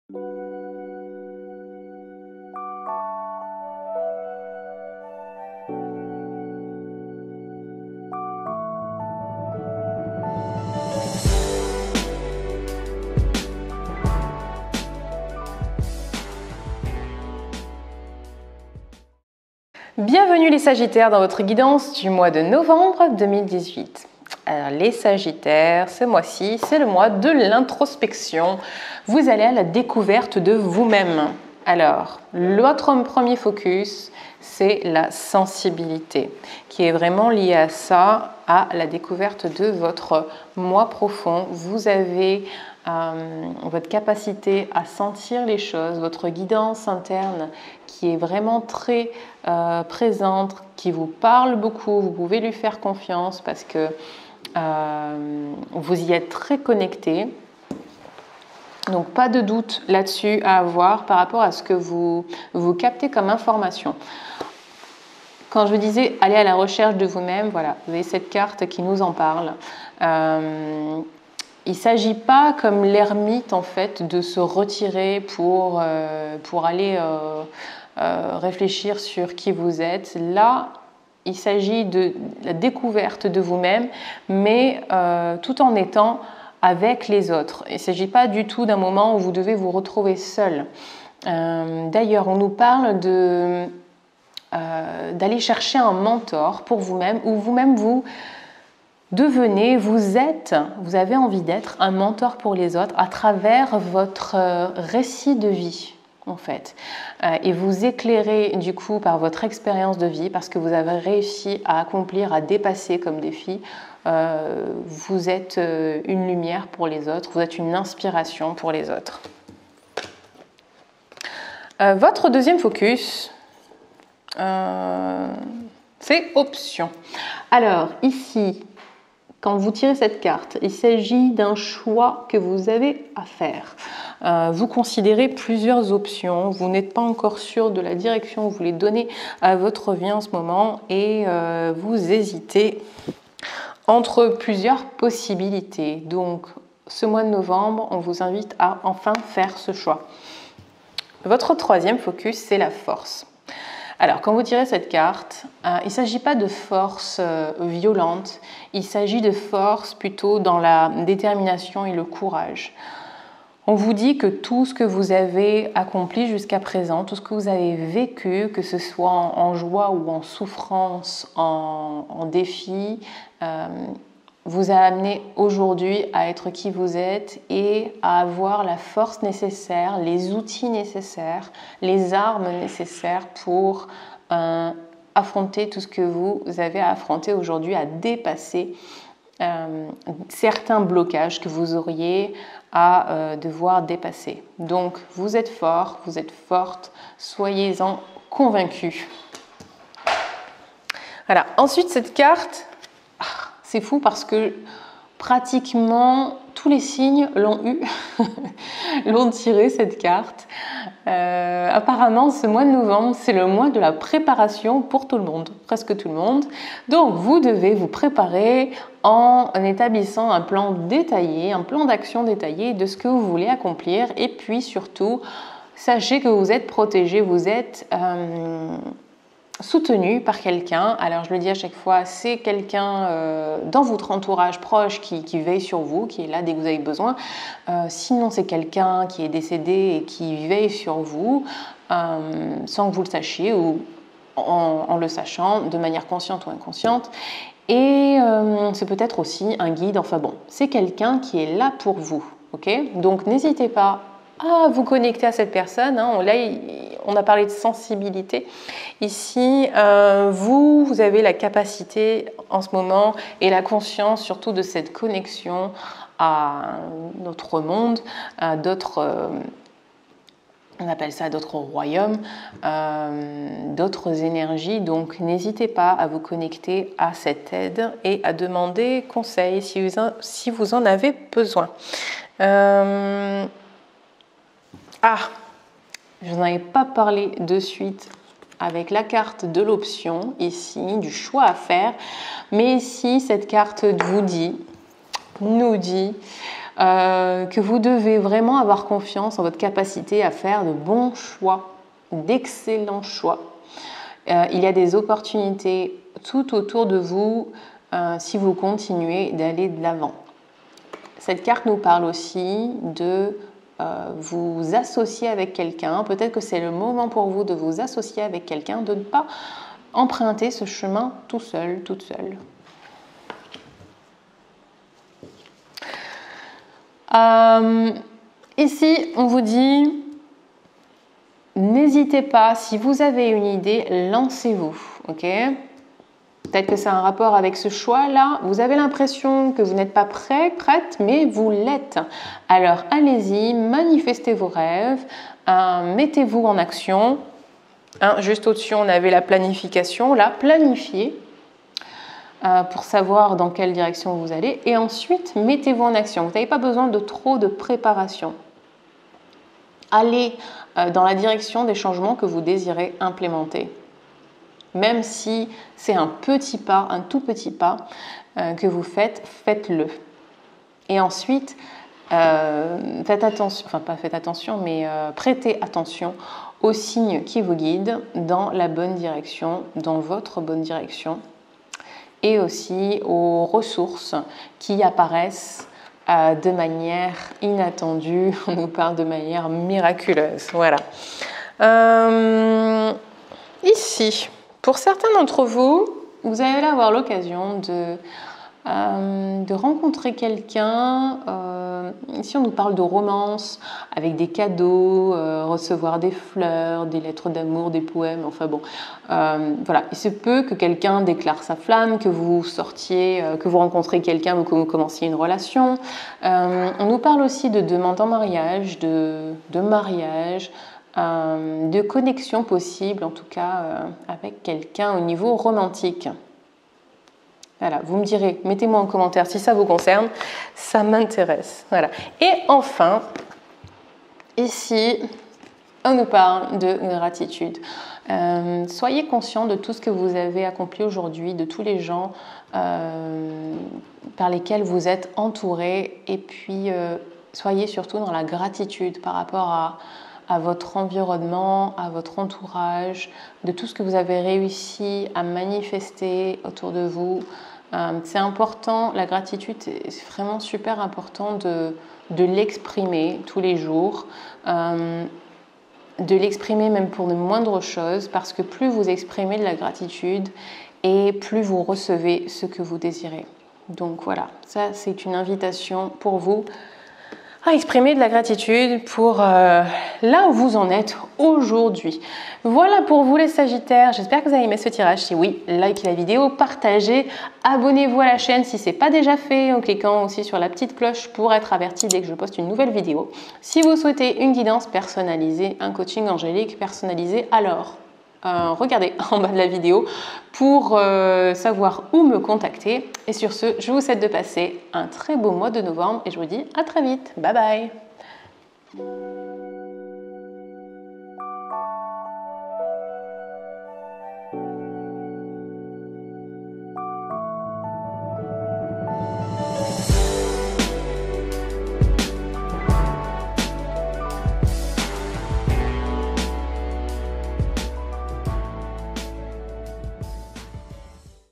Bienvenue les Sagittaires dans votre guidance du mois de novembre 2018. Alors les Sagittaires, ce mois-ci, c'est le mois de l'introspection. Vous allez à la découverte de vous-même. Alors, votre premier focus, c'est la sensibilité, qui est vraiment liée à ça, à la découverte de votre moi profond. Vous avez votre capacité à sentir les choses, votre guidance interne qui est vraiment très présente, qui vous parle beaucoup. Vous pouvez lui faire confiance parce que vous y êtes très connecté. Donc pas de doute là-dessus à avoir par rapport à ce que vous captez comme information. Quand je vous disais aller à la recherche de vous-même, voilà, vous avez cette carte qui nous en parle. Il ne s'agit pas comme l'ermite en fait de se retirer pour aller réfléchir sur qui vous êtes. Là, il s'agit de la découverte de vous-même, mais tout en étant avec les autres. Il ne s'agit pas du tout d'un moment où vous devez vous retrouver seul. D'ailleurs, on nous parle d'aller chercher un mentor pour vous-même, ou vous-même vous devenez, vous avez envie d'être un mentor pour les autres à travers votre récit de vie. En fait, et vous éclairez du coup par votre expérience de vie parce que vous avez réussi à accomplir, à dépasser comme défi. Vous êtes une lumière pour les autres, vous êtes une inspiration pour les autres. Votre deuxième focus, c'est option. Alors ici, quand vous tirez cette carte, il s'agit d'un choix que vous avez à faire. Vous considérez plusieurs options, vous n'êtes pas encore sûr de la direction que vous voulez donner à votre vie en ce moment et vous hésitez entre plusieurs possibilités. Donc, ce mois de novembre, on vous invite à enfin faire ce choix. Votre troisième focus, c'est la force. Alors, quand vous tirez cette carte, il ne s'agit pas de force violente, il s'agit de force plutôt dans la détermination et le courage. On vous dit que tout ce que vous avez accompli jusqu'à présent, tout ce que vous avez vécu, que ce soit en joie ou en souffrance, en défi, vous a amené aujourd'hui à être qui vous êtes et à avoir la force nécessaire, les outils nécessaires, les armes nécessaires pour affronter tout ce que vous avez à affronter aujourd'hui, à dépasser certains blocages que vous auriez à devoir dépasser. Donc vous êtes fort, vous êtes forte, soyez-en convaincus. Voilà. Ensuite cette carte, c'est fou parce que pratiquement tous les signes l'ont eu, l'ont tiré cette carte. Apparemment, ce mois de novembre, c'est le mois de la préparation pour tout le monde, presque tout le monde. Donc, vous devez vous préparer en établissant un plan détaillé, un plan d'action détaillé de ce que vous voulez accomplir. Et puis, surtout, sachez que vous êtes protégé, vous êtes soutenu par quelqu'un. Alors je le dis à chaque fois, c'est quelqu'un dans votre entourage proche qui veille sur vous, qui est là dès que vous avez besoin. Sinon c'est quelqu'un qui est décédé et qui veille sur vous sans que vous le sachiez ou en le sachant de manière consciente ou inconsciente. Et c'est peut-être aussi un guide, enfin bon, c'est quelqu'un qui est là pour vous. Okay, donc n'hésitez pas à vous connecter à cette personne. Là, on a parlé de sensibilité. Ici, vous avez la capacité en ce moment et la conscience surtout de cette connexion à notre monde, à d'autres, on appelle ça d'autres royaumes, d'autres énergies. Donc, n'hésitez pas à vous connecter à cette aide et à demander conseil si vous en avez besoin. Je n'en avais pas parlé de suite avec la carte de l'option ici, du choix à faire. Mais ici, cette carte nous dit que vous devez vraiment avoir confiance en votre capacité à faire de bons choix, d'excellents choix. Il y a des opportunités tout autour de vous si vous continuez d'aller de l'avant. Cette carte nous parle aussi de vous associer avec quelqu'un. Peut-être que c'est le moment pour vous de vous associer avec quelqu'un, de ne pas emprunter ce chemin tout seul, toute seule. Ici, on vous dit, n'hésitez pas, si vous avez une idée, lancez-vous, ok ? Peut-être que c'est un rapport avec ce choix-là. Vous avez l'impression que vous n'êtes pas prête, mais vous l'êtes. Alors, allez-y, manifestez vos rêves, mettez-vous en action. Juste au-dessus, on avait la planification. Là, planifiez pour savoir dans quelle direction vous allez. Et ensuite, mettez-vous en action. Vous n'avez pas besoin de trop de préparation. Allez dans la direction des changements que vous désirez implémenter. Même si c'est un petit pas, un tout petit pas que vous faites, faites-le. Et ensuite, faites attention, enfin pas faites attention, mais prêtez attention aux signes qui vous guident dans la bonne direction, dans votre bonne direction, et aussi aux ressources qui apparaissent de manière inattendue. On nous parle de manière miraculeuse. Voilà. Ici. Pour certains d'entre vous, vous allez avoir l'occasion de rencontrer quelqu'un. Ici, on nous parle de romance, avec des cadeaux, recevoir des fleurs, des lettres d'amour, des poèmes, enfin bon. Voilà, il se peut que quelqu'un déclare sa flamme, que vous sortiez, que vous rencontrez quelqu'un ou que vous commenciez une relation. On nous parle aussi de demande en mariage, de mariage, de connexion possible, en tout cas avec quelqu'un au niveau romantique. Voilà, vous me direz, mettez-moi en commentaire si ça vous concerne, ça m'intéresse. Voilà. Et enfin, ici, on nous parle de gratitude. Soyez conscient de tout ce que vous avez accompli aujourd'hui, de tous les gens par lesquels vous êtes entouré, et puis soyez surtout dans la gratitude par rapport à votre environnement, à votre entourage, de tout ce que vous avez réussi à manifester autour de vous. C'est important, la gratitude, c'est vraiment super important de l'exprimer tous les jours, de l'exprimer même pour de moindres choses, parce que plus vous exprimez de la gratitude et plus vous recevez ce que vous désirez. Donc voilà, ça c'est une invitation pour vous à exprimer de la gratitude pour là où vous en êtes aujourd'hui. Voilà pour vous les Sagittaires, j'espère que vous avez aimé ce tirage. Si oui, likez la vidéo, partagez, abonnez-vous à la chaîne si ce n'est pas déjà fait en cliquant aussi sur la petite cloche pour être averti dès que je poste une nouvelle vidéo. Si vous souhaitez une guidance personnalisée, un coaching angélique personnalisé, alors regardez en bas de la vidéo pour savoir où me contacter. Et sur ce, je vous souhaite de passer un très beau mois de novembre et je vous dis à très vite. Bye bye.